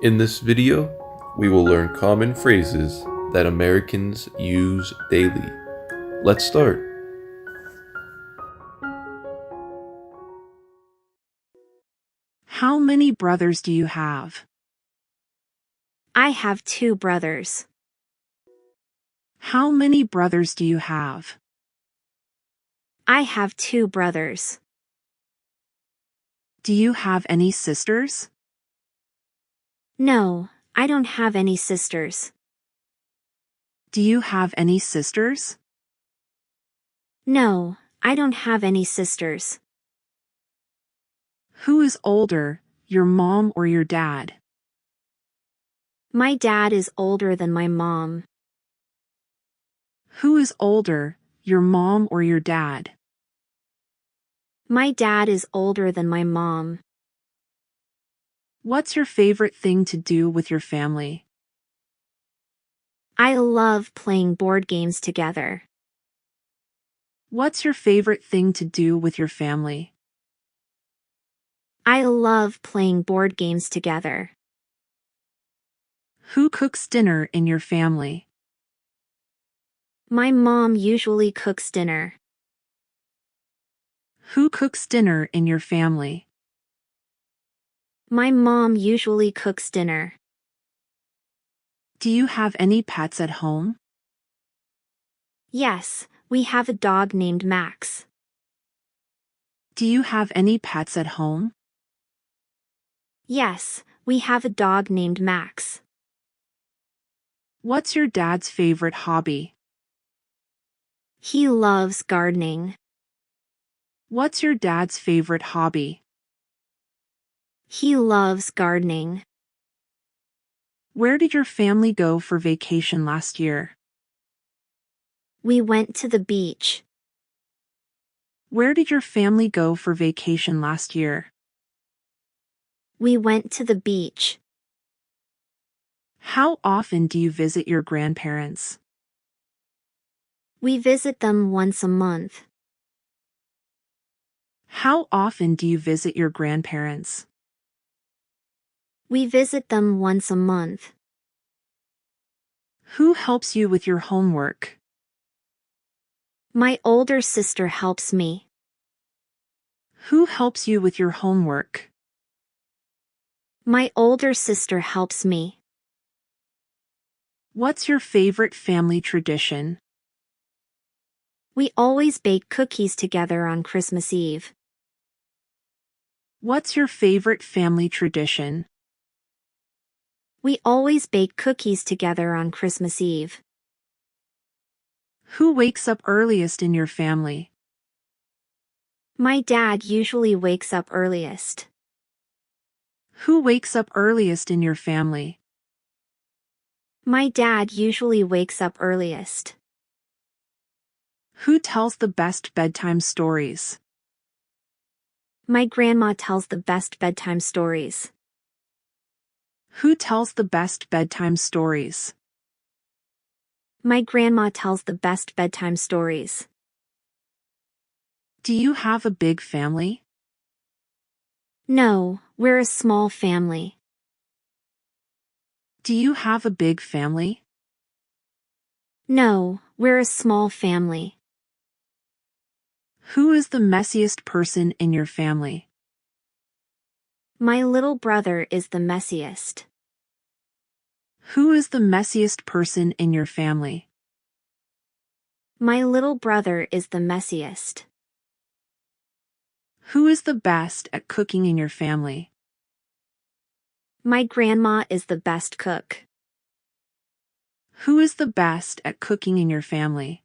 In this video, we will learn common phrases that Americans use daily. Let's start. How many brothers do you have? I have two brothers. How many brothers do you have? I have two brothers. Do you have any sisters? No, I don't have any sisters. Do you have any sisters? No, I don't have any sisters. Who is older, your mom or your dad? My dad is older than my mom. Who is older, your mom or your dad? My dad is older than my mom. What's your favorite thing to do with your family? I love playing board games together. What's your favorite thing to do with your family? I love playing board games together. Who cooks dinner in your family? My mom usually cooks dinner. Who cooks dinner in your family? My mom usually cooks dinner. Do you have any pets at home? Yes, we have a dog named Max. Do you have any pets at home? Yes, we have a dog named Max. What's your dad's favorite hobby? He loves gardening. What's your dad's favorite hobby? He loves gardening. Where did your family go for vacation last year? We went to the beach. Where did your family go for vacation last year? We went to the beach. How often do you visit your grandparents? We visit them once a month. How often do you visit your grandparents? We visit them once a month. Who helps you with your homework? My older sister helps me. Who helps you with your homework? My older sister helps me. What's your favorite family tradition? We always bake cookies together on Christmas Eve. What's your favorite family tradition? We always bake cookies together on Christmas Eve. Who wakes up earliest in your family? My dad usually wakes up earliest. Who wakes up earliest in your family? My dad usually wakes up earliest. Who tells the best bedtime stories? My grandma tells the best bedtime stories. Who tells the best bedtime stories? My grandma tells the best bedtime stories. Do you have a big family? No, we're a small family. Do you have a big family? No, we're a small family. Who is the messiest person in your family? My little brother is the messiest. Who is the messiest person in your family? My little brother is the messiest. Who is the best at cooking in your family? My grandma is the best cook. Who is the best at cooking in your family?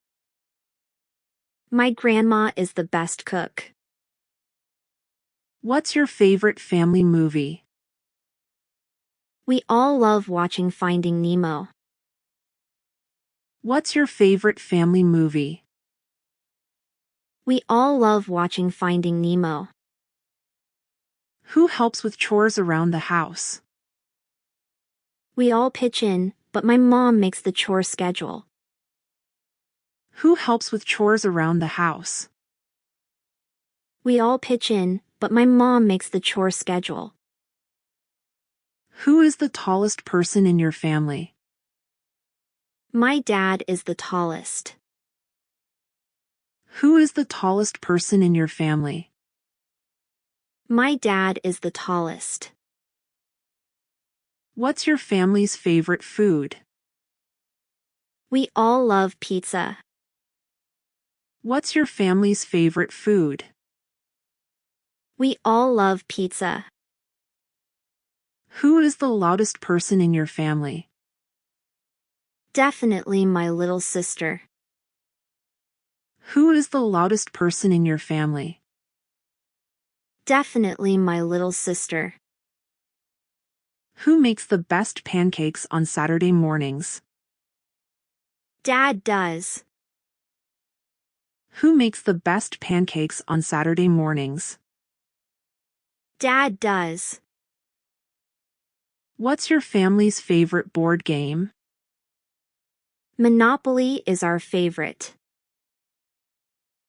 My grandma is the best cook. What's your favorite family movie? We all love watching Finding Nemo. What's your favorite family movie? We all love watching Finding Nemo. Who helps with chores around the house? We all pitch in, but my mom makes the chore schedule. Who helps with chores around the house? We all pitch in, but my mom makes the chore schedule. Who is the tallest person in your family? My dad is the tallest. Who is the tallest person in your family? My dad is the tallest. What's your family's favorite food? We all love pizza. What's your family's favorite food? We all love pizza. Who is the loudest person in your family? Definitely my little sister. Who is the loudest person in your family? Definitely my little sister. Who makes the best pancakes on Saturday mornings? Dad does. Who makes the best pancakes on Saturday mornings? Dad does. What's your family's favorite board game? Monopoly is our favorite.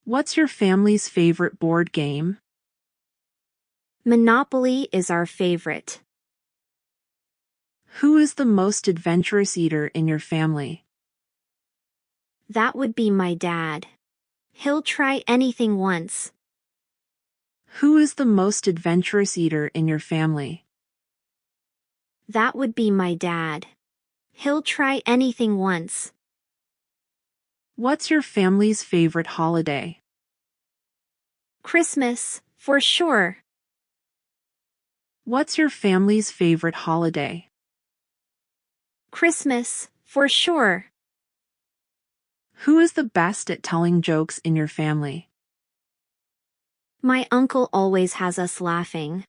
What's your family's favorite board game? Monopoly is our favorite. Who is the most adventurous eater in your family? That would be my dad. He'll try anything once. Who is the most adventurous eater in your family? That would be my dad. He'll try anything once. What's your family's favorite holiday? Christmas, for sure. What's your family's favorite holiday? Christmas, for sure. Who is the best at telling jokes in your family? My uncle always has us laughing.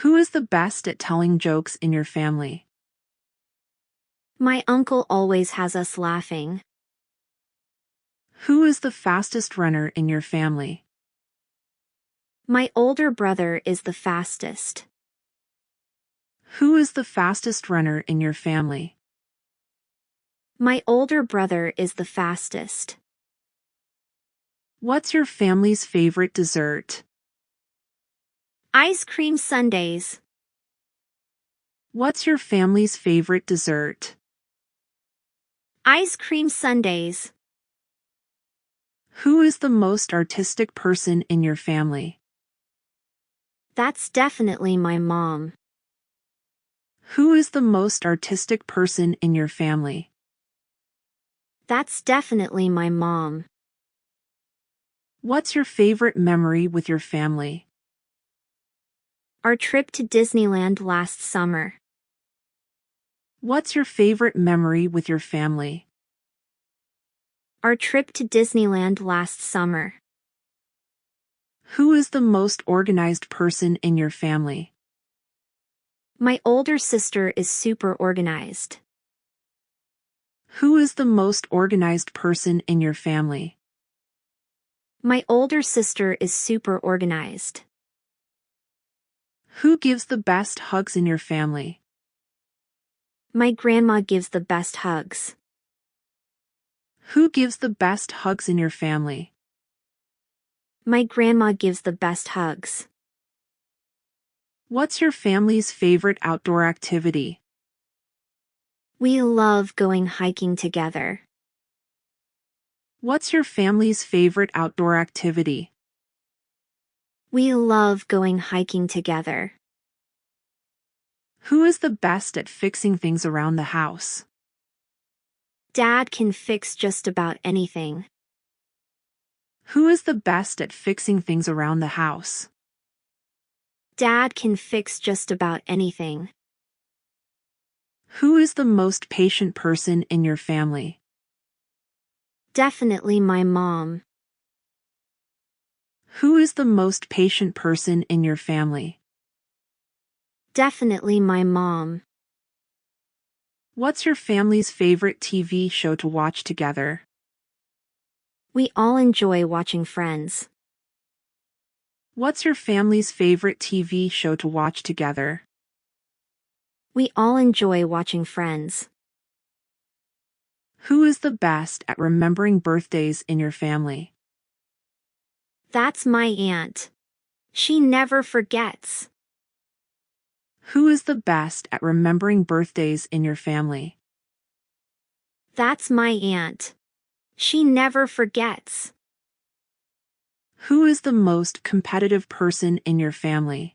Who is the best at telling jokes in your family? My uncle always has us laughing. Who is the fastest runner in your family? My older brother is the fastest. Who is the fastest runner in your family? My older brother is the fastest. What's your family's favorite dessert? Ice cream sundaes. What's your family's favorite dessert? Ice cream sundaes. Who is the most artistic person in your family? That's definitely my mom. Who is the most artistic person in your family? That's definitely my mom. What's your favorite memory with your family? Our trip to Disneyland last summer. What's your favorite memory with your family? Our trip to Disneyland last summer. Who is the most organized person in your family? My older sister is super organized. Who is the most organized person in your family? My older sister is super organized. Who gives the best hugs in your family? My grandma gives the best hugs. Who gives the best hugs in your family? My grandma gives the best hugs. What's your family's favorite outdoor activity? We love going hiking together. What's your family's favorite outdoor activity? We love going hiking together. Who is the best at fixing things around the house? Dad can fix just about anything. Who is the best at fixing things around the house? Dad can fix just about anything. Who is the most patient person in your family? Definitely my mom. Who is the most patient person in your family? Definitely my mom. What's your family's favorite TV show to watch together? We all enjoy watching Friends. What's your family's favorite TV show to watch together? We all enjoy watching Friends. Who is the best at remembering birthdays in your family? That's my aunt. She never forgets. Who is the best at remembering birthdays in your family? That's my aunt. She never forgets. Who is the most competitive person in your family?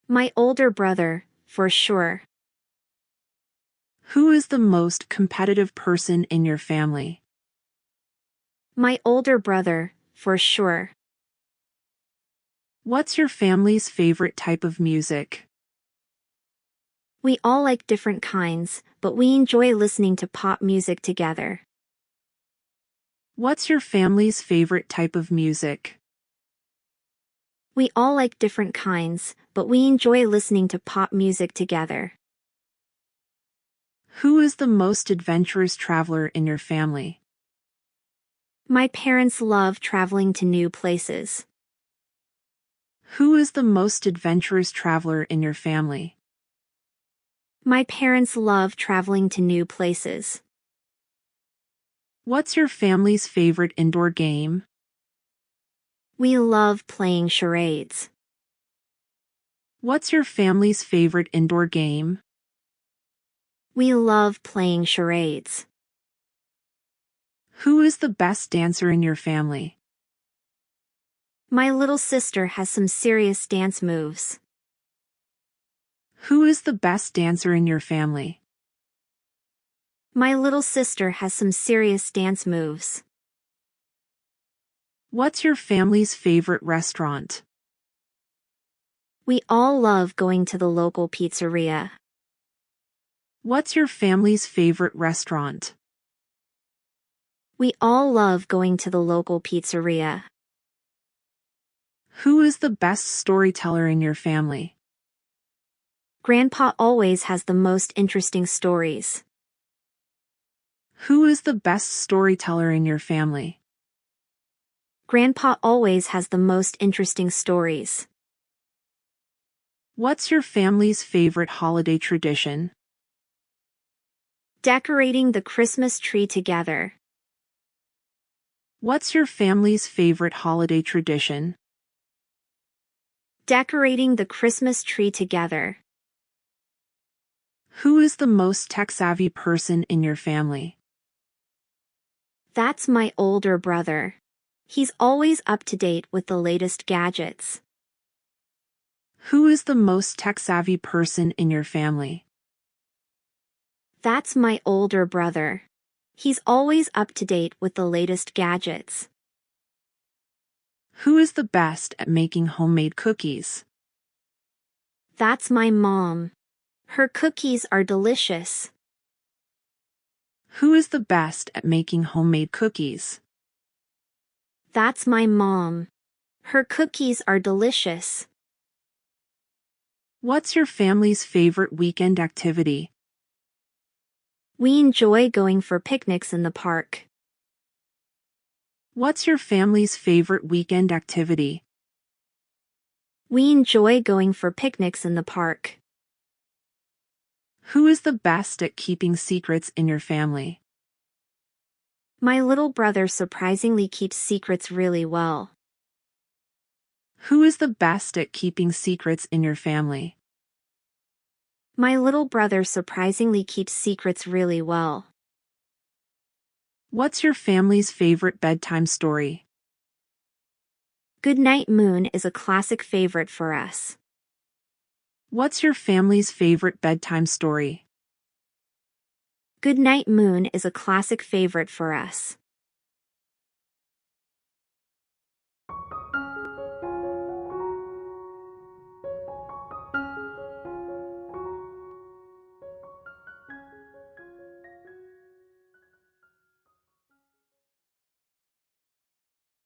My older brother, for sure. Who is the most competitive person in your family? My older brother, for sure. What's your family's favorite type of music? We all like different kinds, but we enjoy listening to pop music together. What's your family's favorite type of music? We all like different kinds, but we enjoy listening to pop music together. Who is the most adventurous traveler in your family? My parents love traveling to new places. Who is the most adventurous traveler in your family? My parents love traveling to new places. What's your family's favorite indoor game? We love playing charades. What's your family's favorite indoor game? We love playing charades. Who is the best dancer in your family? My little sister has some serious dance moves. Who is the best dancer in your family? My little sister has some serious dance moves. What's your family's favorite restaurant? We all love going to the local pizzeria. What's your family's favorite restaurant? We all love going to the local pizzeria. Who is the best storyteller in your family? Grandpa always has the most interesting stories. Who is the best storyteller in your family? Grandpa always has the most interesting stories. What's your family's favorite holiday tradition? Decorating the Christmas tree together. What's your family's favorite holiday tradition? Decorating the Christmas tree together. Who is the most tech-savvy person in your family? That's my older brother. He's always up to date with the latest gadgets. Who is the most tech-savvy person in your family? That's my older brother. He's always up to date with the latest gadgets. Who is the best at making homemade cookies? That's my mom. Her cookies are delicious. Who is the best at making homemade cookies? That's my mom. Her cookies are delicious. What's your family's favorite weekend activity? We enjoy going for picnics in the park. What's your family's favorite weekend activity? We enjoy going for picnics in the park. Who is the best at keeping secrets in your family? My little brother surprisingly keeps secrets really well. Who is the best at keeping secrets in your family? My little brother surprisingly keeps secrets really well. What's your family's favorite bedtime story? Goodnight Moon is a classic favorite for us. What's your family's favorite bedtime story? Goodnight Moon is a classic favorite for us.